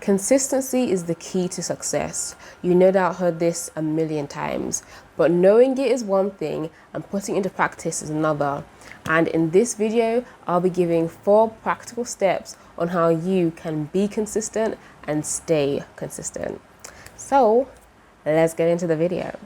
Consistency is the key to success. You no doubt heard this a million times, but knowing it is one thing and putting it into practice is another. And in this video, I'll be giving 4 practical steps on how you can be consistent and stay consistent. So let's get into the video.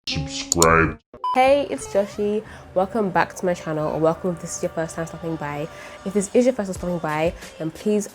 Subscribe. Hey, it's Joshi. Welcome back to my channel, or welcome if this is your first time stopping by. If this is your first time stopping by, then please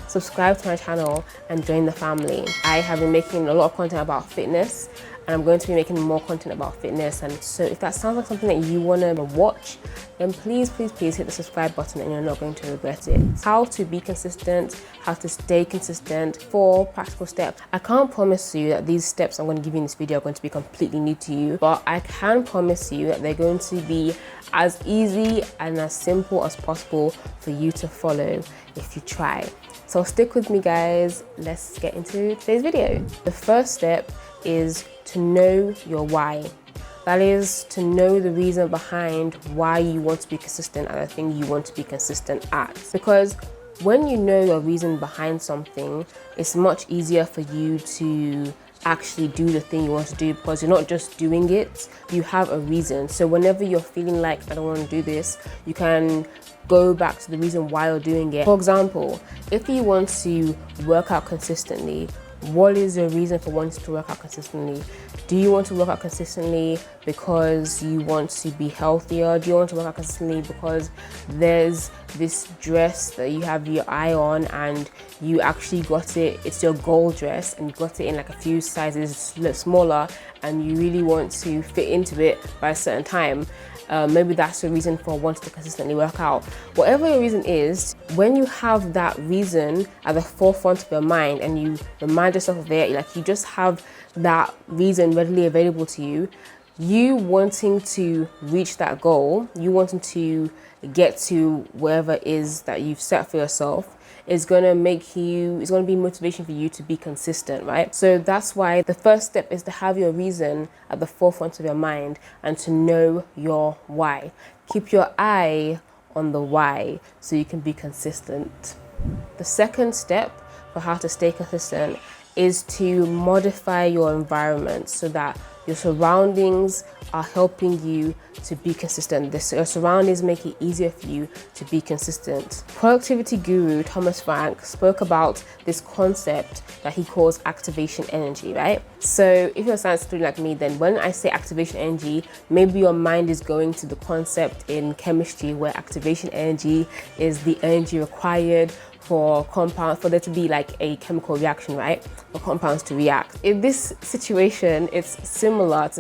subscribe to my channel and join the family. I have been making a lot of content about fitness, and I'm going to be making more content about fitness. And so if that sounds like something that you want to watch, then please hit the subscribe button and you're not going to regret it. How to be consistent, how to stay consistent, 4 practical steps. I can't promise you that these steps I'm going to give you in this video are going to be completely new to you, but I can promise you that they're going to be as easy and as simple as possible for you to follow if you try. So stick with me, guys. Let's get into today's video. The first step is to know your why. That is to know the reason behind why you want to be consistent at the thing you want to be consistent at. Because when you know your reason behind something, it's much easier for you to actually do the thing you want to do, because you're not just doing it, you have a reason. So whenever you're feeling like I don't want to do this, you can go back to the reason why you're doing it. For example, if you want to work out consistently, what is your reason for wanting to work out consistently? Do you want to work out consistently because you want to be healthier? Do you want to work out consistently because there's this dress that you have your eye on and you actually got it, it's your goal dress, and you got it in like a few sizes smaller and you really want to fit into it by a certain time? Maybe that's your reason for wanting to consistently work out. Whatever your reason is, when you have that reason at the forefront of your mind and you remind yourself of it, like you just have that reason readily available to you, you wanting to reach that goal, you wanting to get to wherever it is that you've set for yourself, is going to be motivation for you to be consistent, right? So that's why the first step is to have your reason at the forefront of your mind and to know your why. Keep your eye on the why so you can be consistent. The second step for how to stay consistent is to modify your environment so that your surroundings are helping you to be consistent. Your surroundings make it easier for you to be consistent. Productivity guru Thomas Frank spoke about this concept that he calls activation energy, right? So if you're a science student like me, then when I say activation energy, maybe your mind is going to the concept in chemistry where activation energy is the energy required for there to be like a chemical reaction, right? For compounds to react. In this situation, it's a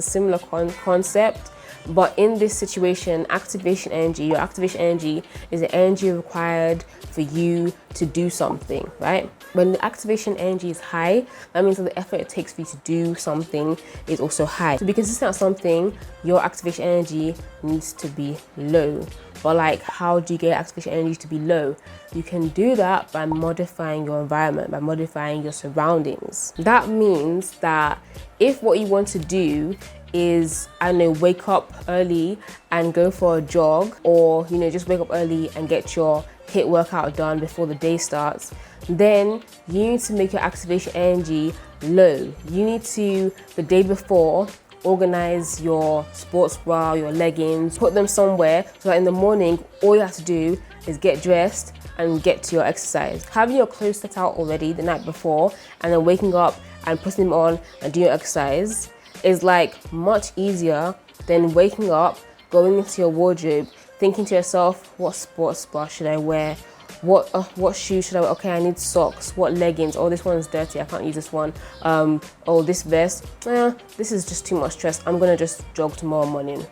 similar concept, but in this situation, your activation energy is the energy required for you to do something, right? When the activation energy is high, that means that the effort it takes for you to do something is also high. To be consistent at something, your activation energy needs to be low. But like, how do you get activation energy to be low? You can do that by modifying your environment, by modifying your surroundings. That means that if what you want to do is, I don't know, wake up early and go for a jog, or, you know, just wake up early and get your HIIT workout done before the day starts, then you need to make your activation energy low. You need to, the day before, organize your sports bra, your leggings, put them somewhere so that in the morning, all you have to do is get dressed and get to your exercise. Having your clothes set out already the night before and then waking up and putting them on and doing your exercise is like much easier than waking up, going into your wardrobe, thinking to yourself, what sports bra should I wear? What shoes should I wear? Okay, I need socks. What leggings? Oh, this one's dirty, I can't use this one. Oh, this vest, this is just too much stress. I'm gonna just jog tomorrow morning.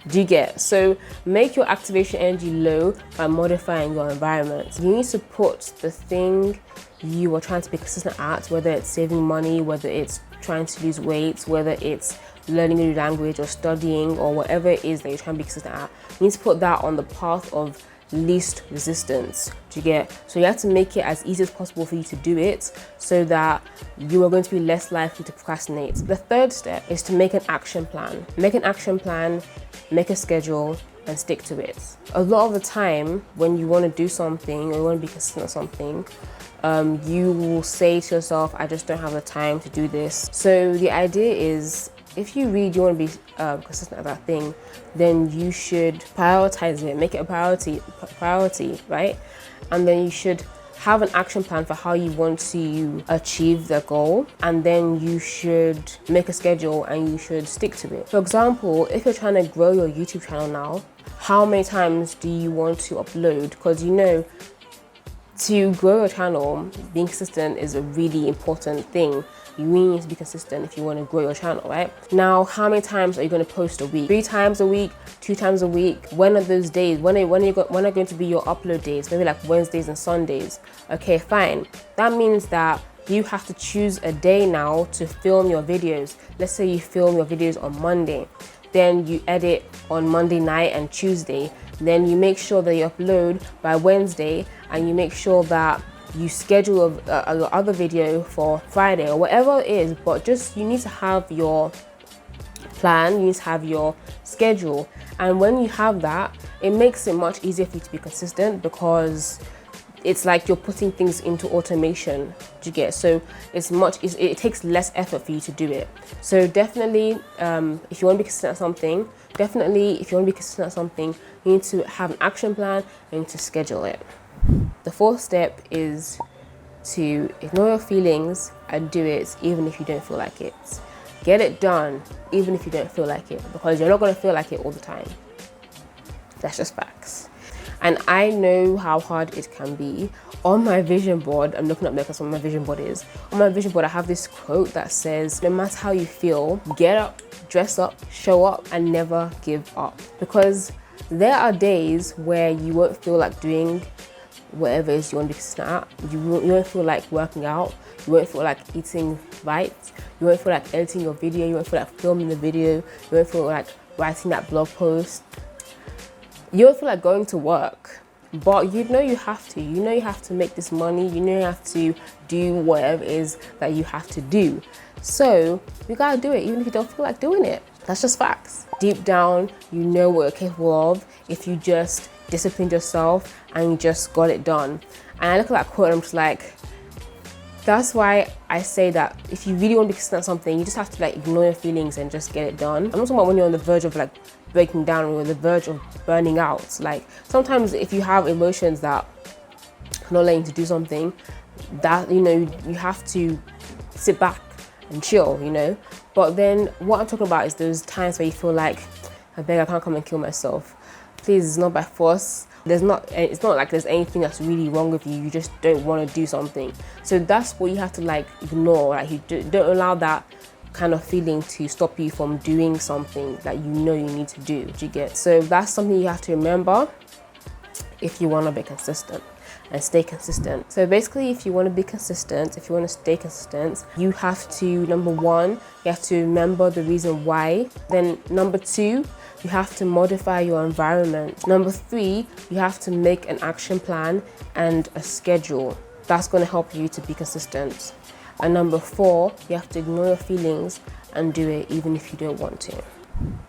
Do you get? So make your activation energy low by modifying your environment. You need to put the thing you are trying to be consistent at, whether it's saving money, whether it's trying to lose weight, whether it's learning a new language or studying or whatever it is that you're trying to be consistent at. You need to put that on the path of least resistance. Do you get? So you have to make it as easy as possible for you to do it so that you are going to be less likely to procrastinate. The third step is to make an action plan. Make an action plan, make a schedule, and stick to it. A lot of the time when you want to do something or you want to be consistent on something, you will say to yourself, I just don't have the time to do this. So the idea is, if you really do want to be consistent at that thing, then you should prioritize it, make it a priority, right? And then you should have an action plan for how you want to achieve the goal, and then you should make a schedule and you should stick to it. For example, if you're trying to grow your YouTube channel now, how many times do you want to upload? Because you know, to grow your channel, being consistent is a really important thing. You really need to be consistent if you want to grow your channel, right? Now, how many times are you going to post a week? 3 times a week, 2 times a week? When are those days? When are going to be your upload days? Maybe like Wednesdays and Sundays. Okay, fine. That means that you have to choose a day now to film your videos. Let's say you film your videos on Monday. Then you edit on Monday night and Tuesday. Then you make sure that you upload by Wednesday, and you make sure that you schedule your other video for Friday or whatever it is. But just, you need to have your plan, you need to have your schedule. And when you have that, it makes it much easier for you to be consistent, because it's like you're putting things into automation. Do you get? So it takes less effort for you to do it. So definitely, if you want to be consistent at something, you need to have an action plan and you need to schedule it. The fourth step is to ignore your feelings and do it even if you don't feel like it. Get it done even if you don't feel like it, because you're not going to feel like it all the time. That's just facts. And I know how hard it can be. On my vision board, I'm looking up there because what my vision board is. On my vision board, I have this quote that says, no matter how you feel, get up, dress up, show up, and never give up. Because there are days where you won't feel like doing whatever it is you want to be consistent at. You won't feel like working out. You won't feel like eating right. You won't feel like editing your video. You won't feel like filming the video. You won't feel like writing that blog post. You won't feel like going to work. But you know you have to. You know you have to make this money. You know you have to do whatever it is that you have to do. So you gotta do it even if you don't feel like doing it. That's just facts. Deep down, you know what you're capable of if you just disciplined yourself and you just got it done. And I look at that quote and I'm just like, that's why I say that if you really want to be consistent at something, you just have to like ignore your feelings and just get it done. I'm not talking about when you're on the verge of like breaking down or on the verge of burning out. Like sometimes if you have emotions that are not letting you to do something, that, you know, you have to sit back and chill, you know. But then what I'm talking about is those times where you feel like, I beg, I can't come and kill myself. Please, it's not by force. It's not like there's anything that's really wrong with you. You just don't want to do something. So that's what you have to like ignore. Like you don't allow that kind of feeling to stop you from doing something that you know you need to do. Do you get? So that's something you have to remember if you want to be consistent and stay consistent. So basically, if you want to be consistent, if you want to stay consistent, you have to, number one, you have to remember the reason why. Then number two, you have to modify your environment. Number three, you have to make an action plan and a schedule. That's going to help you to be consistent. And number four, you have to ignore your feelings and do it even if you don't want to.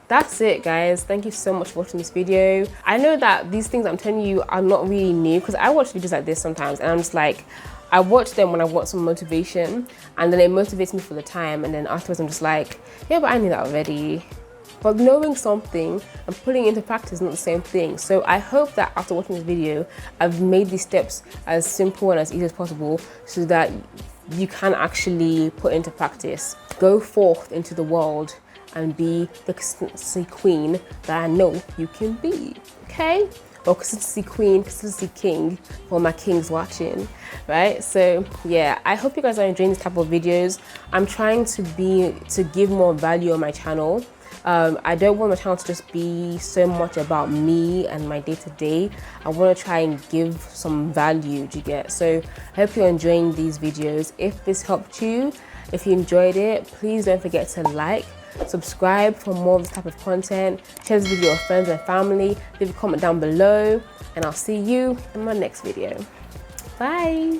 That's it, guys. Thank you so much for watching this video. I know that these things I'm telling you are not really new, because I watch videos like this sometimes and I'm just like, I watch them when I want some motivation, and then it motivates me for the time, and then afterwards I'm just like, yeah, but I knew that already. But knowing something and putting it into practice is not the same thing. So I hope that after watching this video, I've made these steps as simple and as easy as possible so that you can actually put into practice. Go forth into the world and be the consistency queen that I know you can be, okay? Or consistency queen, consistency king, for my kings watching, right? So yeah, I hope you guys are enjoying this type of videos. I'm trying to give more value on my channel. I don't want my channel to just be so much about me and my day-to-day. I want to try and give some value, do you get? So I hope you're enjoying these videos. If this helped you, if you enjoyed it, please don't forget to like, subscribe for more of this type of content, share this video with your friends and family, leave a comment down below, and I'll see you in my next video. Bye.